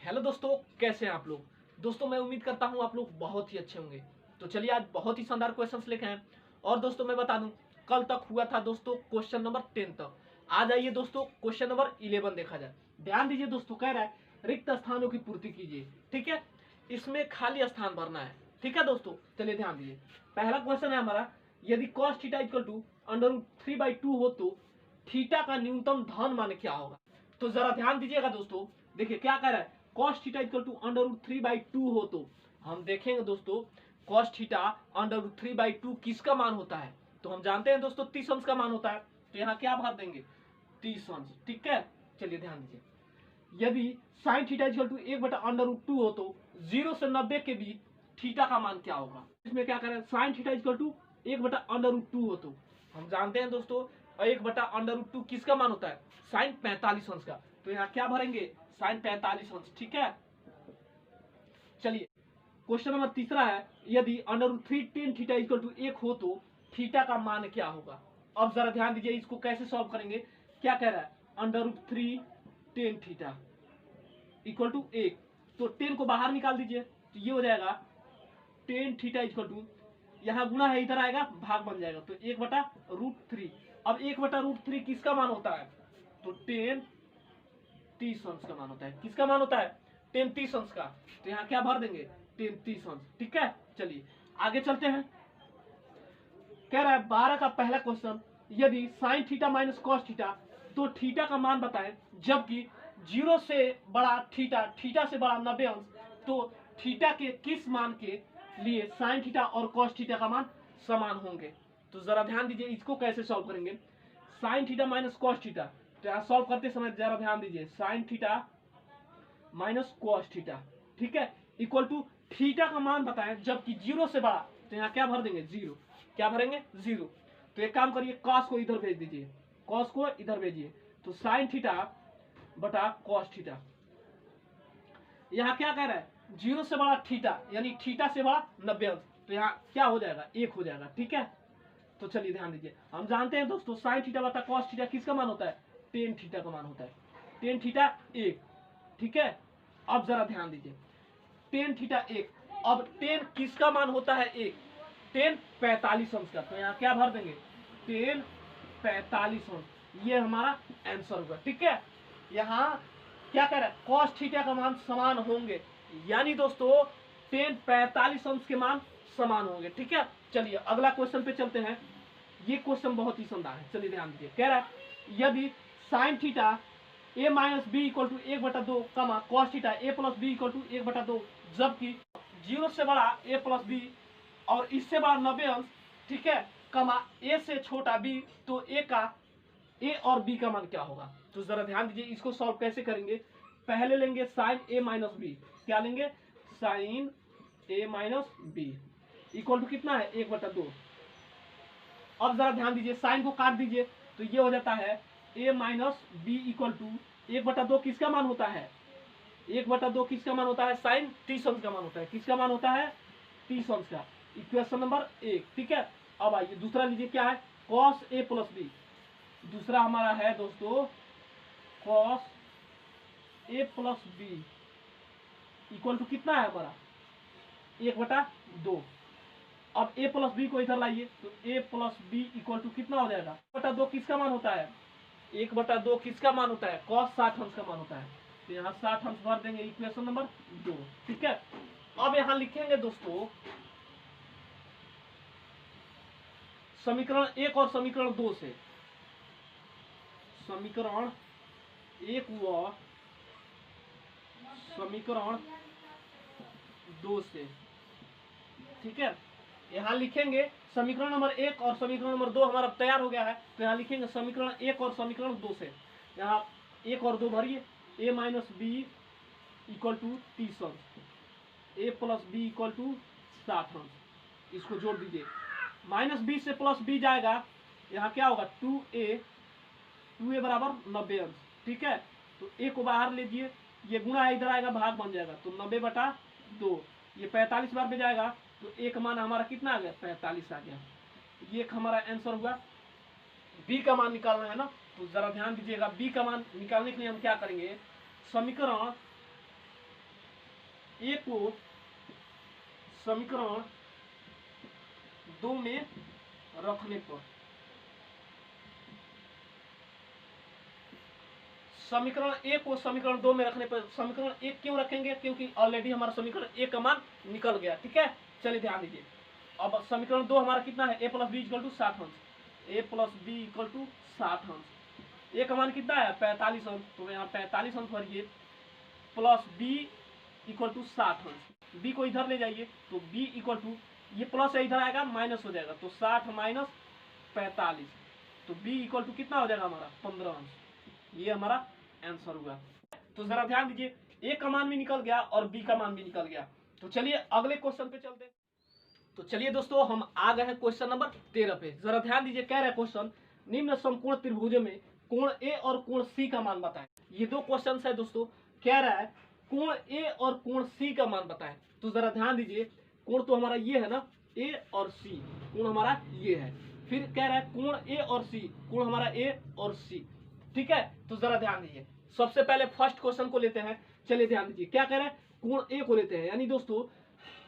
Hello दोस्तों, कैसे हैं आप लोग। दोस्तों मैं उम्मीद करता हूं आप लोग बहुत ही अच्छे होंगे। तो चलिए आज बहुत ही शानदार क्वेश्चंस लेके हैं। और दोस्तों मैं बता दूं, कल तक हुआ था दोस्तों क्वेश्चन नंबर 10 तक। आज आइए दोस्तों क्वेश्चन नंबर 11 देखा जाए। ध्यान दीजिए दोस्तों, कह रहा है रिक्त स्थानों की पूर्ति कीजिए। ठीक है, इसमें खाली स्थान भरना है। ठीक है दोस्तों, चलिए ध्यान दीजिए। पहला क्वेश्चन है हमारा, यदि cos थीटा इक्वल टू √3/2 हो तो थीटा का न्यूनतम धन मान क्या होगा। तो जरा ध्यान दीजिएगा दोस्तों, देखिए क्या कह रहा है, cos थीटा इक्वल टू √3/2 हो तो हम देखेंगे दोस्तों cos थीटा √3/2 किसका मान होता है। तो हम जानते हैं दोस्तों 30 अंश का मान होता है। तो यहाँ क्या भर देंगे, 30 अंश। ठीक है, चलिए ध्यान दीजिए। यदि sin थीटा इक्वल टू 1/√2 हो तो 0 से 90 के बीच थीटा का मान क्या होगा। इसमें क्या करें, sin थीटा इक्वल टू 1/√2 हो तो हम जानते हैं दोस्तों 1/√2 किसका मान होता है, sin 45 अंश का। तो यहाँ क्या भरेंगे, sin 45 अंश। ठीक है, चलिए क्वेश्चन नंबर तीसरा है, यदि √3 tan थीटा इक्वल टू 1 हो तो थीटा का मान क्या होगा। अब जरा ध्यान दीजिए, इसको कैसे सॉल्व करेंगे। क्या कह रहा है, √3 tan थीटा इक्वल टू 1, तो 10 को बाहर निकाल दीजिए। तो ये हो जाएगा tan थीटा इक्वल टू, यहाँ गुना है इधर आएगा भाग बन जाएगा, तो 1/√3। अब 1/√3 किसका मान होता है, तो tan 30 अंश का मान होता है। किसका मान होता है, tan 30 अंश का। तो यहाँ क्या भर देंगे, tan 30 अंश। ठीक है, चलिए आगे चलते हैं। कह रहा है 12 का पहला क्वेश्चन, यदि sin theta minus cos theta तो थीटा का मान बताएं, जबकि 0 से बड़ा थीटा, थीटा से बड़ा 90 अंश, तो थीटा के किस मान के लिए sin थीटा और cos थीटा का मान समान होंगे। तो जरा ध्यान दीजिए, इसको कैसे सॉल्व करेंगे। sin theta minus cos theta, तो यहाँ सॉल्व करते समय जरा ध्यान दीजिए, sin theta minus cos theta, ठीक है, इक्वल टू थीटा का मान बताएं जबकि 0 से बड़ा। तो यहाँ क्या भर देंगे, 0। क्या भरेंगे, 0। तो एक काम करिए, cos को इधर भेज दीजिए, cos को इधर भेजिए। तो sin थीटा बटा cos थीटा। यहाँ क्या कह रहा है, 0 से बड़ा थीटा यानी थीटा से बड़ा 90 अंश, तो यहाँ क्या हो जाएगा, 1 हो जाएगा। ठीक है, तो चलिए ध्यान दीजिए, हम जानते हैं दोस्तों sin थीटा बटा cos थीटा किसका मान होता है, tan थीटा का मान होता है। tan theta 1। ठीक है, अब जरा ध्यान दीजिए, tan थीटा 1, अब tan किसका मान होता है 1, tan 45 अंश का। तो यहाँ क्या भर देंगे, tan 45 अंश। ये हमारा आंसर होगा। ठीक है, यहाँ क्या कह रहा है, cos थीटा का मान समान होंगे, यानी दोस्तों tan 45 अंश के मान समान होंगे। ठीक है, चलिए अगला क्वेश्चन पे चलते हैं। ये क्वेश्चन बहुत ही शानदार है, चलिए ध्यान दीजिए। कह रहा है यदि sin theta a minus B equal to 1/2 comma cos theta a plus B equal to 1/2, जबकि 0 से बड़ा a प्लस बी और इससे बड़ा 90 अंश, ठीक है, कमा a से छोटा b, तो a और b का मान क्या होगा। तो जरा ध्यान दीजिए, इसको सॉल्व कैसे करेंगे। पहले लेंगे sin a माइनस बी, क्या लेंगे, sin a minus B equal to कितना है, 1/2। अब जरा ध्यान दीजिए, साइन को काट दीजिए, तो ये हो जाता है a minus B equal to 1/2 किसका मान होता है, 1/2 किसका मान होता है, साइन 30 अंश का मान होता है। किसका मान होता है, 30 अंश का। Equation number 1। ठीक है, अब आइए दूसरा लीजिए, क्या है, cos a प्लस बी। दूसरा हमारा है दोस्तों cos a plus B equal to कितना है हमारा, 1/2। अब a प्लस बी को इधर लाइए, तो a plus B equal to कितना हो जाएगा, 1/2 किसका मान होता है, 1/2 किसका मान होता है, cos 60 अंश का मान होता है। तो यहाँ 60 अंश भर देंगे, इक्वेशन नंबर 2। ठीक है, अब यहाँ लिखेंगे दोस्तों समीकरण 1 और समीकरण 2 से, समीकरण 1 व समीकरण 2 से। ठीक है, यहाँ लिखेंगे समीकरण नंबर 1 और समीकरण नंबर 2 हमारा तैयार हो गया है। तो यहाँ लिखेंगे समीकरण 1 और समीकरण 2 से, यहाँ 1 और 2 भरिए, a minus B equal to 30 अंश, a plus B equal to 60 अंश। इसको जोड़ दीजिए, माइनस बी से प्लस बी जाएगा, यहाँ क्या होगा 2a बराबर 90 अंश। ठीक है, तो a को बाहर लीजिए, ये गुणा है इधर आएगा भाग बन जाएगा, तो 90/2। ये 45 बार में जाएगा, तो एक मान हमारा कितना आ गया, 45 आ गया। ये हमारा आंसर हुआ। बी का मान निकालना है ना, तो जरा ध्यान दीजिएगा, बी का मान निकालने के लिए हम क्या करेंगे, समीकरण ए को समीकरण 2 में रखने पर, समीकरण ए को समीकरण 2 में रखने पर, समीकरण 1 क्यों रखेंगे, क्योंकि ऑलरेडी हमारा समीकरण 1 का मान निकल गया। ठीक है, चलिए ध्यान दीजिए। अब समीकरण 2 हमारा कितना है, a plus B equal to 60 अंश, a plus B equal to 60 अंश। ए का मान कितना है 45 अंश, तो यहाँ 45 अंश भरिए प्लस बी इक्वल टू 60 अंश। बी को इधर ले जाइए तो बी इक्वल टू, ये प्लस इधर आएगा माइनस हो जाएगा, तो 60 माइनस 45, तो बी इक्वल टू कितना हो जाएगा हमारा 15 अंश। ये हमारा आंसर हुआ। तो जरा ध्यान दीजिए, ए का मान भी निकल गया और बी का मान भी निकल गया। तो चलिए अगले क्वेश्चन पे चलते हैं। तो चलिए दोस्तों हम आ गए हैं क्वेश्चन नंबर 13 पे। जरा ध्यान दीजिए, कह रहा है क्वेश्चन, निम्न समकोण त्रिभुज में कोण ए और कोण सी का मान बताएं। ये दो क्वेश्चन है दोस्तों, कह रहा है कोण ए और कोण सी का मान बताएं। तो जरा ध्यान दीजिए, कोण तो हमारा ये है ना, ए और सी, कोण हमारा ये है। फिर कह रहा है कोण ए और सी, कोण हमारा ए और सी। ठीक है, तो जरा ध्यान दीजिए, सबसे पहले फर्स्ट क्वेश्चन को लेते हैं। चलिए ध्यान दीजिए, क्या कह रहा है, कोण ए को लेते हैं। यानी दोस्तों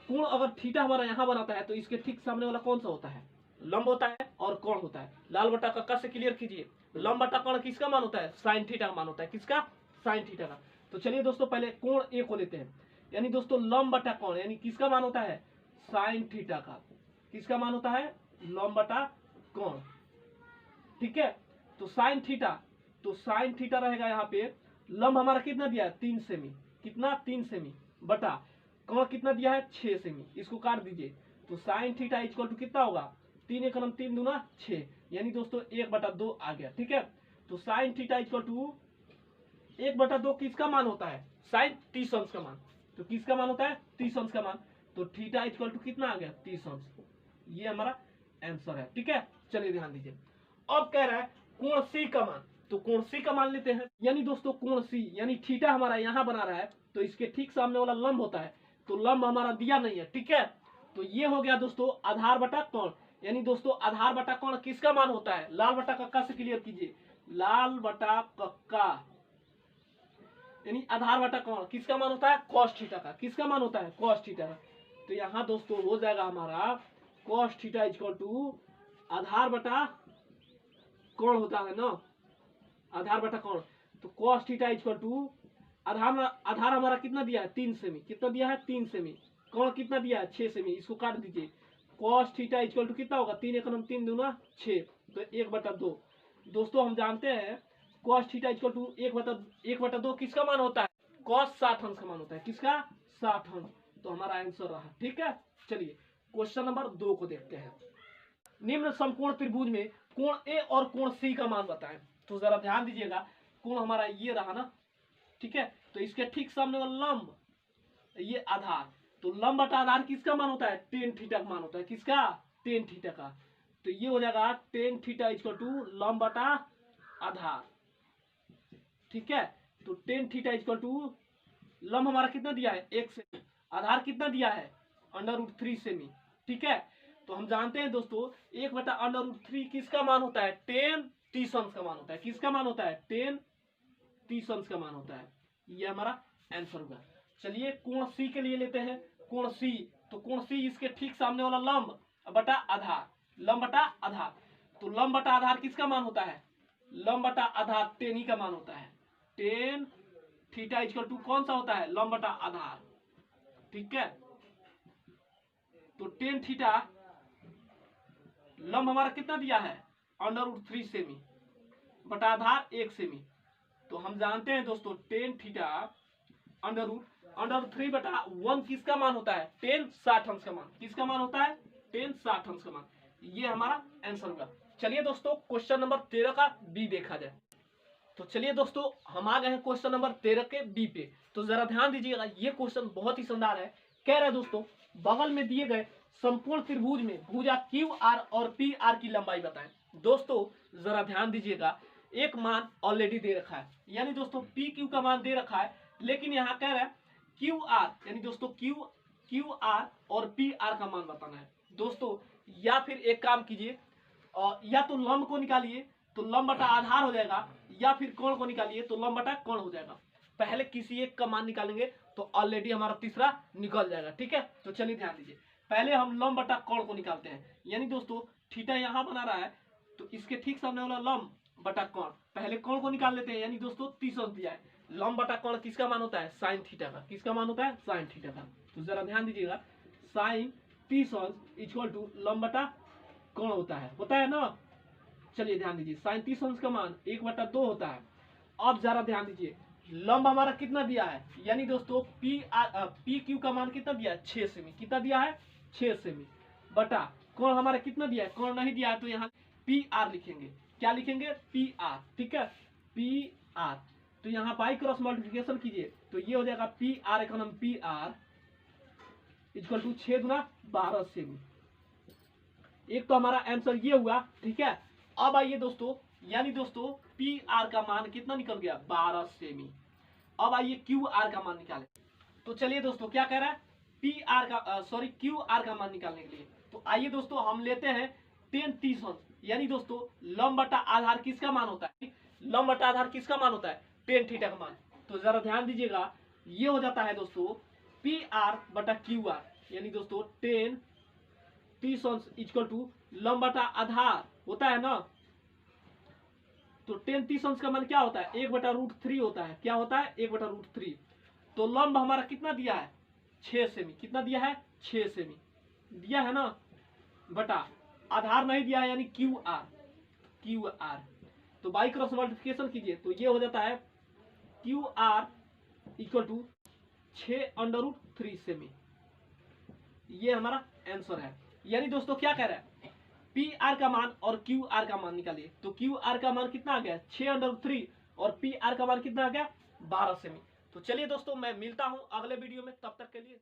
कोण अगर थीटा हमारा यहाँ बनाता है तो इसके ठीक सामने वाला कौन सा होता है, लंब होता है और कोण होता है। लाल बटा कक्का से क्लियर कीजिए, लंब बटा कोण किसका मान होता है, साइन थीटा का मान होता है। किसका, साइन थीटा का। तो चलिए दोस्तों पहले कोण ए को लेते हैं। यानी दोस्तों लंब बटा कोण, यानी किसका मान होता है, साइन थीटा का। किसका मान होता है, लंब बटा कोण। ठीक है, तो साइन थीटा, तो साइन थीटा रहेगा यहाँ पे, लंब हमारा कितना दिया है 3 सेमी, कितना 3 सेमी, बटा कोण कितना दिया है 6 सेमी। इसको काट दीजिए, तो साइन थीटा इक्वल टू कितना होगा, 3 एक 3 दूना 6, यानी दोस्तों 1/2 आ गया। ठीक है, तो साइन थीटा इक्वल टू 1/2 किसका मान होता है, साइन 30 अंश का मान। तो किसका मान होता है 30 अंश का मान, तो थीटा इक्वल टू कितना आ गया 30 अंश। ये हमारा आंसर है। ठीक है, चलिए ध्यान दीजिए। अब कह रहा है कोण सी का मान, तो कोण सी का मान लेते हैं। यानी दोस्तों कोण सी, यानी थीटा हमारा यहाँ बना रहा है, तो इसके ठीक सामने वाला लंब होता है, तो लंब हमारा दिया नहीं है। ठीक है, तो ये हो गया दोस्तों आधार बटा कोण। यानी दोस्तों आधार बटा कोण किसका मान होता है, लाल बटा कक्का से क्लियर कीजिए, लाल बटा कक्का, यानी आधार बटा कोण किसका मान होता है, कॉस थीटा का। किसका मान होता है, कॉस थीटा का। तो यहाँ दोस्तों हो जाएगा हमारा कॉस थीटा इक्वल टू आधार बटा कोण होता है ना, आधार बटा कोण, तो कॉस थीटा इक्वल टू आधार हमारा कितना दिया है 3 सेमी, कितना दिया है 3 सेमी, कोण कितना दिया है 6 सेमी। इसको काट दीजिए, कॉस थीटा इक्वल टू कितना होगा, 3 एक 3 दूना 6, तो 1/2। दोस्तों हम जानते हैं कॉस थीटा इक्वल टू 1/2 किसका मान होता है, कॉस 60 अंश का मान होता है। किसका, 60 अंश। तो हमारा आंसर रहा। ठीक है, चलिए क्वेश्चन नंबर 2 को देखते हैं। निम्न समकोण त्रिभुज में कोण ए और कोण सी का मान बताएं। तो जरा ध्यान दीजिएगा, कोण हमारा ये रहा ना, ठीक है, तो इसके ठीक सामने वाला लंब, ये आधार, तो लंब बटा आधार किसका मान होता है, टेन थीटा का मान होता है। किसका, टेन थीटा का। तो ये हो जाएगा टेन थीटा इक्वल टू लंब बटा आधार। ठीक है, तो टेन थीटा इक्वल टू लंब हमारा कितना दिया है 1 सेमी, आधार कितना दिया है √3 सेमी। ठीक है, तो हम जानते हैं दोस्तों 1/√3 किसका मान होता है, 10 30 अंश का मान होता है। किसका मान होता है, 10 30 अंश का मान होता है। ये हमारा आंसर होगा। चलिए कोण सी के लिए लेते हैं। कोण सी, तो कोण सी इसके ठीक सामने वाला लंब बटा आधार, लंब बटा आधार, तो लंब बटा आधार किसका मान होता है, लंब बटा आधार 10 ही का मान होता है। 10 थीटा इक्वल टू कौन सा होता है, लंब बटा आधार। ठीक है, तो 10 थीटा लंब हमारा कितना दिया है √3 सेमी बटा आधार 1 सेमी। तो हम जानते हैं दोस्तों 10 थीटा √3 बटा 1 किसका मान होता है, 10 60 अंश का मान। किसका मान होता है, 10 60 अंश का मान। ये हमारा आंसर होगा। चलिए दोस्तों क्वेश्चन नंबर 13 का बी देखा जाए। तो चलिए दोस्तों हम आ गए हैं क्वेश्चन नंबर 13 के बी पे। तो जरा ध्यान दीजिएगा, ये क्वेश्चन बहुत ही शानदार है। कह रहा है दोस्तों बगल में दिए गए संपूर्ण त्रिभुज में भुजा क्यू आर और पी आर की लंबाई बताएं। दोस्तों जरा ध्यान दीजिएगा, एक मान ऑलरेडी दे रखा है, यानी दोस्तों पी क्यू का मान दे रखा है, लेकिन यहाँ कह रहा है क्यू आर, यानी दोस्तों क्यू आर और पी आर का मान बताना है। दोस्तों या फिर एक काम कीजिए, या तो लंब को निकालिए तो लंब बटा आधार हो जाएगा, या फिर कोण को निकालिए तो लंब बटा कोण हो जाएगा। पहले किसी एक का मान निकालेंगे तो ऑलरेडी हमारा तीसरा निकल जाएगा। ठीक है, तो चलिए ध्यान दीजिए, पहले हम लंब बटा कोण को निकालते हैं। यानी दोस्तों थीटा यहाँ बना रहा है तो इसके ठीक सामने वाला लंब बटा कोण, पहले कोण को निकाल लेते हैं। यानी दोस्तों 30 अंश दिया है, लंब बटा कोण किसका मान होता है? साइन थीटा का। किसका मान होता है? साइन थीटा का। तो जरा ध्यान दीजिएगा, साइन 30 अंश इक्वल टू लंब बटा कोण होता है ना। चलिए ध्यान दीजिए, साइन 30 अंश का मान 1/2 होता है। अब जरा ध्यान दीजिए, लंब हमारा कितना दिया है? यानी दोस्तों पी क्यू का मान कितना दिया है? 6 सेमी। कितना दिया है? 6 सेमी। बटा कोण हमारा कितना दिया है? कोण नहीं दिया है तो यहाँ पी आर लिखेंगे। क्या लिखेंगे? P R. ठीक है, पी आर। तो यहाँ बाई क्रॉस मल्टीप्लिकेशन कीजिए तो ये हो जाएगा पी आर इकोनॉम पी आर इक्वल टू 6 गुना 12 सेमी। एक तो हमारा आंसर ये हुआ। ठीक है, अब आइए दोस्तों, यानी दोस्तों पी आर का मान कितना निकल गया? 12 सेमी। अब आइए क्यू आर का मान निकालें। तो चलिए दोस्तों क्या कह रहा है? पी आर का क्यू आर का मान निकालने के लिए तो आइए दोस्तों हम लेते हैं 10 30 अंश। यानी दोस्तों लंब बटा आधार किसका मान होता है? लंब बटा आधार किसका मान होता है? टेन थीटा का मान। तो जरा ध्यान दीजिएगा, ये हो जाता है दोस्तों पी आर बटा क्यू आर। यानी दोस्तों 10 30 अंश इक्वल टू लंब बटा आधार होता है ना। तो 10 30 अंश का मान क्या होता है? 1/√3 होता है। क्या होता है? 1/√3। तो लंब हमारा कितना दिया है? 6 सेमी। कितना दिया है? 6 सेमी दिया है ना। बटा आधार नहीं दिया है यानी क्यू आर। तो बाई क्रॉस मल्टीप्लिकेशन कीजिए तो ये हो जाता है क्यू आर इक्वल टू 6√3 सेमी। ये हमारा आंसर है। यानी दोस्तों क्या कह रहा है? पी आर का मान और क्यू आर का मान निकालिए। तो क्यू आर का मान कितना आ गया? 6√3 और पी आर का मान कितना आ गया? 12 सेमी। तो चलिए दोस्तों मैं मिलता हूं अगले वीडियो में, तब तक के लिए